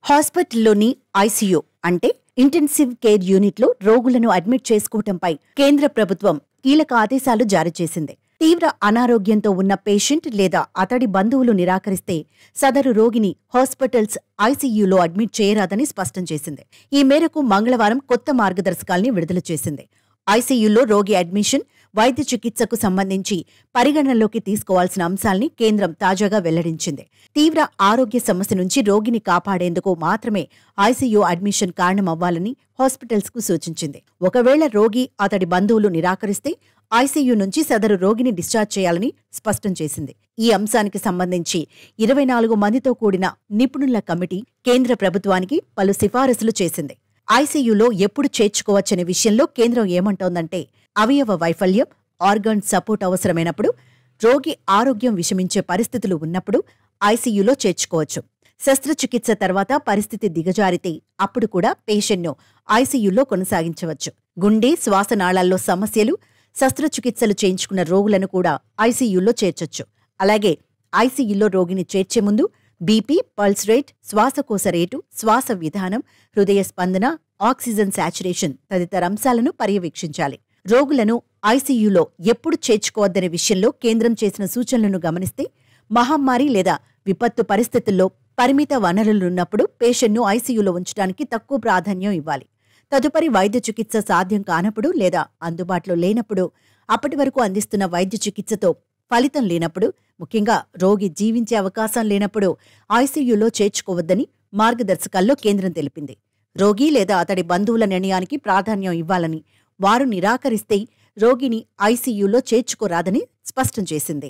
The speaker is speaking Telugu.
హాస్పిటల్లోని ఐసీయూ అంటే ఇంటెన్సివ్ కేర్ యూనిట్లో రోగులను అడ్మిట్ చేసుకోవటంపై కేంద్ర ప్రభుత్వం కీలక ఆదేశాలు జారీ చేసింది. తీవ్ర అనారోగ్యంతో ఉన్న పేషెంట్ లేదా అతడి బంధువులు నిరాకరిస్తే సదరు రోగిని హాస్పిటల్స్ ఐసీయూలో అడ్మిట్ చేయరాదని స్పష్టం చేసింది. ఈ మేరకు మంగళవారం కొత్త మార్గదర్శకాల్ని విడుదల చేసింది. ఐసీయూలో రోగి అడ్మిషన్, వైద్య చికిత్సకు సంబంధించి పరిగణనలోకి తీసుకోవాల్సిన అంశాల్ని కేంద్రం తాజాగా వెల్లడించింది. తీవ్ర ఆరోగ్య సమస్య నుంచి రోగిని కాపాడేందుకు మాత్రమే ఐసీయూ అడ్మిషన్ కారణమవ్వాలని హాస్పిటల్స్కు సూచించింది. ఒకవేళ రోగి అతడి బంధువులు నిరాకరిస్తే ఐసీయూ నుంచి సదరు రోగిని డిశ్చార్జ్ చేయాలని స్పష్టం చేసింది. ఈ అంశానికి సంబంధించి 24 మందితో కూడిన నిపుణుల కమిటీ కేంద్ర ప్రభుత్వానికి పలు సిఫారసులు చేసింది. ఐసీయూలో ఎప్పుడు చేర్చుకోవచ్చనే విషయంలో కేంద్రం ఏమంటోందంటే, అవయవ వైఫల్యం, ఆర్గాన్ సపోర్ట్ అవసరమైనప్పుడు, రోగి ఆరోగ్యం విషమించే పరిస్థితులు ఉన్నప్పుడు ఐసీయూలో చేర్చుకోవచ్చు. శస్త్రచికిత్స తర్వాత పరిస్థితి దిగజారితే అప్పుడు కూడా పేషెంట్ను ఐసీయూలో కొనసాగించవచ్చు. గుండె, శ్వాసనాళాల్లో సమస్యలు, శస్త్రచికిత్సలు చేయించుకున్న రోగులను కూడా ఐసీయూలో చేర్చొచ్చు. అలాగే ఐసీయూలో రోగిని చేర్చే ముందు బీపీ, పల్స్ రేట్, శ్వాసకోశ రేటు, శ్వాస విధానం, హృదయ స్పందన, ఆక్సిజన్ శాచురేషన్ తదితర అంశాలను పర్యవేక్షించాలి. రోగులను ఐసీయూలో ఎప్పుడు చేర్చుకోవద్దనే విషయంలో కేంద్రం చేసిన సూచనలను గమనిస్తే, మహమ్మారి లేదా విపత్తు పరిస్థితుల్లో పరిమిత వనరులున్నప్పుడు పేషెంట్ను ఐసీయూలో ఉంచడానికి తక్కువ ప్రాధాన్యం ఇవ్వాలి. తదుపరి వైద్య చికిత్స సాధ్యం కానప్పుడు లేదా అందుబాటులో లేనప్పుడు, అప్పటి వరకు అందిస్తున్న వైద్య చికిత్సతో ఫలితం లేనప్పుడు, ముఖ్యంగా రోగి జీవించే అవకాశం లేనప్పుడు ఐసీయూలో చేర్చుకోవద్దని మార్గదర్శకాల్లో కేంద్రం తెలిపింది. రోగి లేదా అతడి బంధువుల నిర్ణయానికి ప్రాధాన్యం ఇవ్వాలని, వారు నిరాకరిస్తే రోగిని ఐసీయూలో చేర్చుకోరాదని స్పష్టం చేసింది.